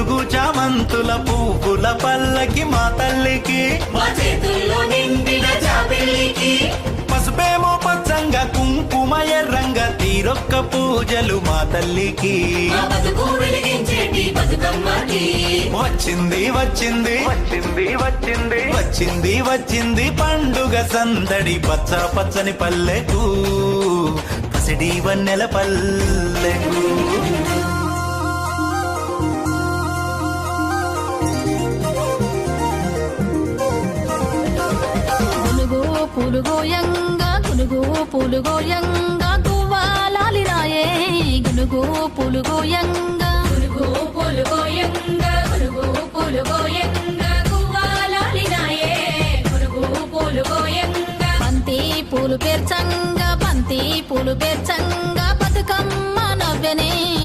ములుగు చామంతుల పువ్వుల పల్లకి మా తల్లికి, మా చేతుల్లో నిండిన జాబిల్లికి, పసుపేమో పచ్చంగా కుంకుమ ఎర్రంగా తీరొక్క పూజలు మా తల్లికి. మా బతుకు వెలిగించేటి బతుకమ్మకి వచ్చింది వచ్చింది వచ్చింది వచ్చింది వచ్చింది వచ్చింది పండుగ సందడి, పచ్చ పచ్చని పల్లెకు పసిడి వన్నెల పల్లెకు. పులుగోయంగా గునుగు పులుగోయంగా గువ్వాలాలిరాయే గునుగు పులుగోయంగా గురుగు పులుగోయంగా గురుగు పులుగోయంగా గువ్వాలాలినాయే గురుగు పులుగోయంగా. బంతి పూలు పేర్చంగా బంతి పూలు పేర్చంగా బతుకమ్మ నవ్వెనే